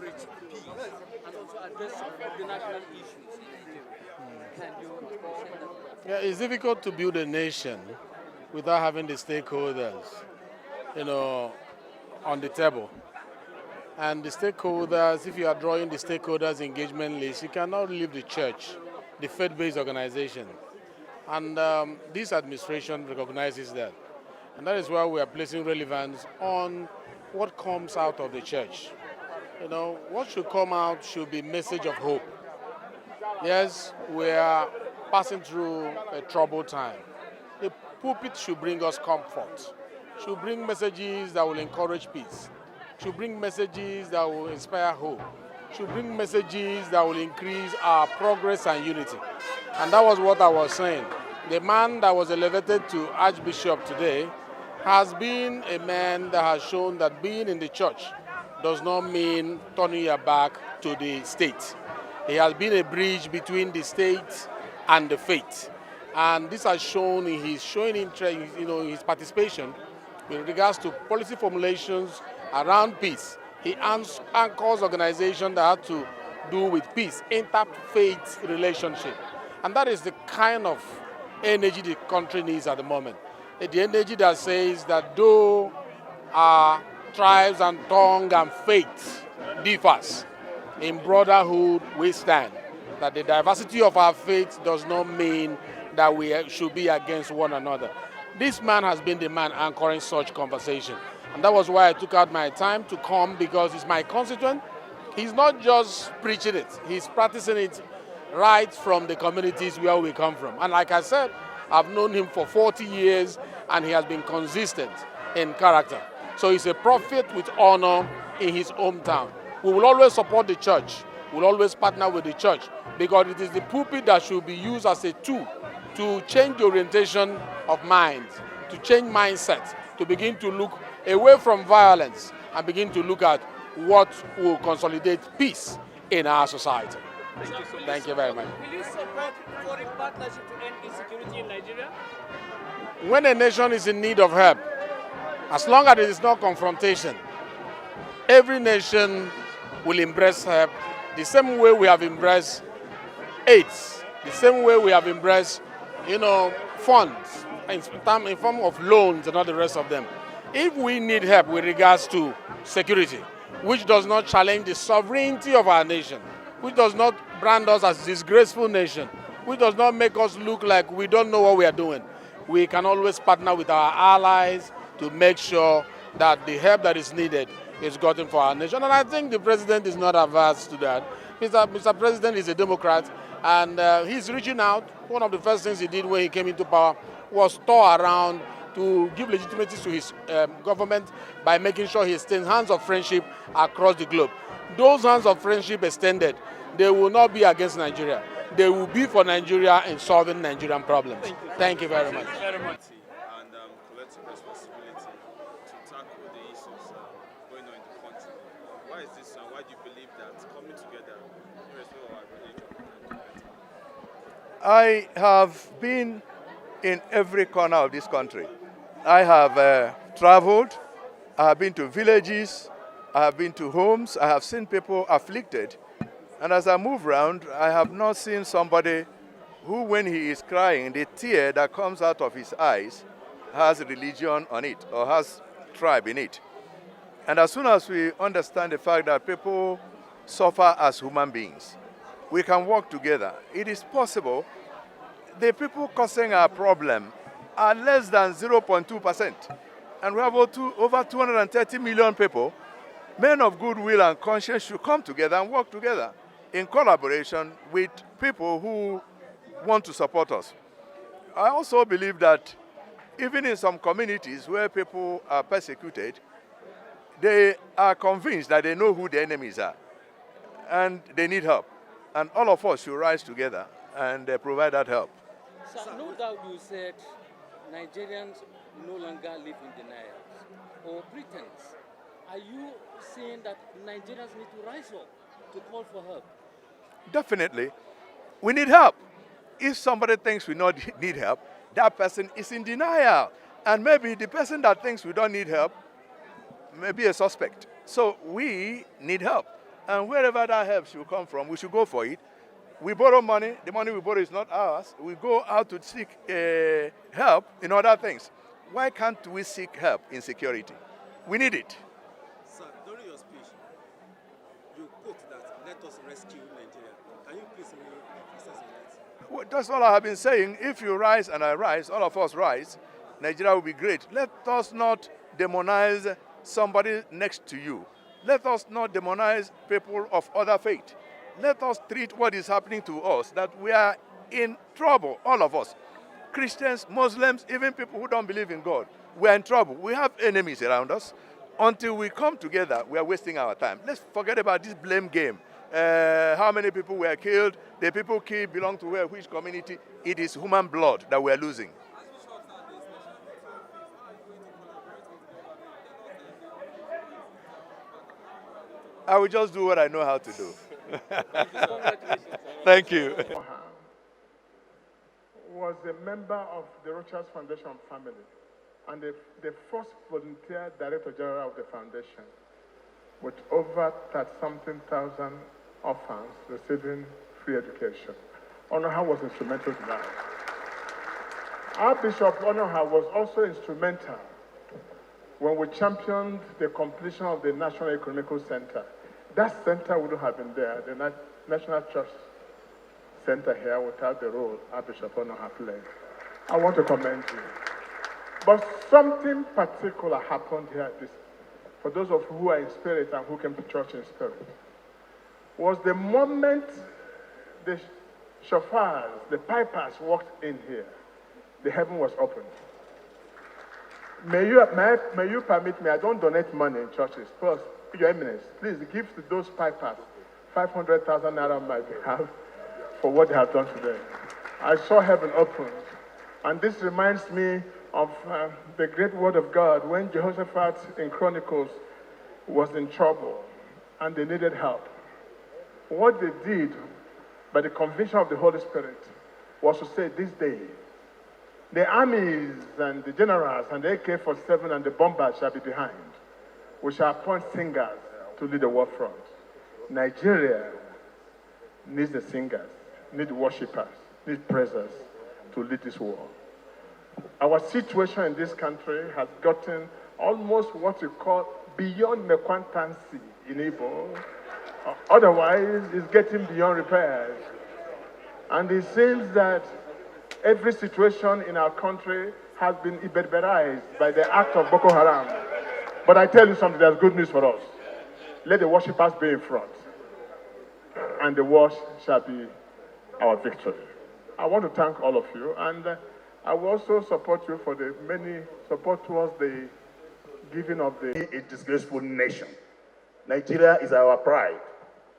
preach peace and also address some of the national issues in Nigeria. Can you say that? Yeah, it's difficult to build a nation without having the stakeholders, you know, on the table. And the stakeholders, if you are drawing the stakeholders engagement list, you cannot leave the church, the faith-based organization. And this administration recognizes that. And that is why we are placing relevance on what comes out of the church. What should come out should be message of hope. Yes, we are passing through a troubled time. The pulpit should bring us comfort, should bring messages that will encourage peace, should bring messages that will inspire hope, should bring messages that will increase our progress and unity. And that was what I was saying. The man that was elevated to Archbishop today has been a man that has shown that being in the church does not mean turning your back to the state. He has been a bridge between the state and the faith. And this has shown in his showing interest, his participation with regards to policy formulations around peace. He anchors organizations that have to do with peace, interfaith relationship. And that is the kind of energy the country needs at the moment. The energy that says that though our tribes and tongue and faith differs, in brotherhood we stand. That the diversity of our faith does not mean that we should be against one another. This man has been the man anchoring such conversation. And that was why I took out my time to come, because he's my constituent. He's not just preaching it, he's practicing it right from the communities where we come from. And like I said, I've known him for 40 years and he has been consistent in character. So he's a prophet with honor in his hometown. We will always support the church. We'll always partner with the church, because it is the pulpit that should be used as a tool to change the orientation of minds, to change mindsets, to begin to look away from violence and begin to look at what will consolidate peace in our society. Thank you very much. Will you support foreign partnership to end insecurity in Nigeria? When a nation is in need of help, as long as it is not confrontation, every nation will embrace help the same way we have embraced AIDS, the same way we have embraced, funds in form of loans and all the rest of them. If we need help with regards to security, which does not challenge the sovereignty of our nation, which does not brand us as a disgraceful nation, which does not make us look like we don't know what we are doing, we can always partner with our allies to make sure that the help that is needed is gotten for our nation. And I think the president is not averse to that. Mr. President is a Democrat, and he's reaching out. One of the first things he did when he came into power was tour around to give legitimacy to his government by making sure he extends hands of friendship across the globe. Those hands of friendship extended, they will not be against Nigeria. They will be for Nigeria in solving Nigerian problems. Thank you very much. And collective responsibility to tackle the issues going on in the country. Why is this, and why do you believe that coming together, irrespective of our religion, I have been in every corner of this country. I have traveled, I have been to villages, I have been to homes, I have seen people afflicted. And as I move around, I have not seen somebody who, when he is crying, the tear that comes out of his eyes has religion on it or has tribe in it. And as soon as we understand the fact that people suffer as human beings, we can work together. It is possible. The people causing our problem are less than 0.2%. And we have over 230 million people. Men of goodwill and conscience should come together and work together in collaboration with people who want to support us. I also believe that even in some communities where people are persecuted, they are convinced that they know who the enemies are and they need help. And all of us should rise together and provide that help. Sir, no doubt you said Nigerians no longer live in denial or pretense. Are you saying that Nigerians need to rise up to call for help? Definitely. We need help. If somebody thinks we not need help, that person is in denial. And maybe the person that thinks we don't need help may be a suspect. So we need help. And wherever that help should come from, we should go for it. We borrow money. The money we borrow is not ours. We go out to seek help in other things. Why can't we seek help in security? We need it. Sir, during your speech, you quote that, "Let us rescue Nigeria." Can you please emphasize on that? Well, that's all I have been saying. If you rise and I rise, all of us rise, Nigeria will be great. Let us not demonize somebody next to you. Let us not demonize people of other faith. Let us treat what is happening to us, that we are in trouble, all of us. Christians, Muslims, even people who don't believe in God, we are in trouble. We have enemies around us. Until we come together, we are wasting our time. Let's forget about this blame game. How many people were killed? The people killed belong to which community? It is human blood that we are losing. I will just do what I know how to do. Thank you. Was a member of the Rochas Foundation family and the first volunteer director general of the foundation, with over 30-something thousand orphans receiving free education. Onoha was instrumental to that. Archbishop Onoha was also instrumental when we championed the completion of the National Economical Center. That center wouldn't have been there, the National Church Center here, without the role Archbishop Onoha played. I want to commend you. But something particular happened here, for those of you who are in spirit and who came to church in spirit, was the moment the shofars, the pipers walked in here, the heaven was opened. May you permit me, I don't donate money in churches. First, Your Eminence, please give to those pipers 500,000 naira on my behalf for what they have done today. I saw heaven opened. And this reminds me of the great word of God when Jehoshaphat in Chronicles was in trouble and they needed help. What they did by the conviction of the Holy Spirit was to say, this day, the armies and the generals and the AK-47 and the bombers shall be behind. We shall appoint singers to lead the war front. Nigeria needs the singers, needs worshippers, needs praisers to lead this war. Our situation in this country has gotten almost what we call beyond mekwantancy in Igbo. Otherwise, it's getting beyond repairs. And it seems that every situation in our country has been iberberized by the act of Boko Haram. But I tell you something, there's good news for us. Let the worshippers be in front, and the war shall be our victory. I want to thank all of you, and I will also support you for the many support towards the giving of the... A disgraceful nation. Nigeria is our pride.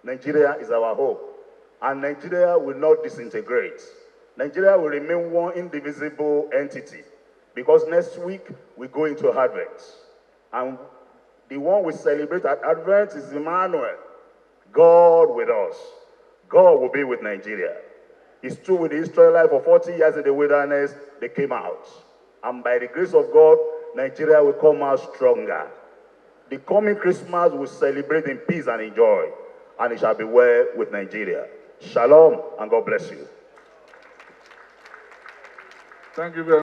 Nigeria is our hope. And Nigeria will not disintegrate. Nigeria will remain one indivisible entity, because next week we go into Advent. And the one we celebrate at Advent is Emmanuel, God with us. God will be with Nigeria. It's true with the Israelites for 40 years in the wilderness, they came out. And by the grace of God, Nigeria will come out stronger. The coming Christmas will celebrate in peace and in joy, and it shall be well with Nigeria. Shalom, and God bless you. Thank you very much.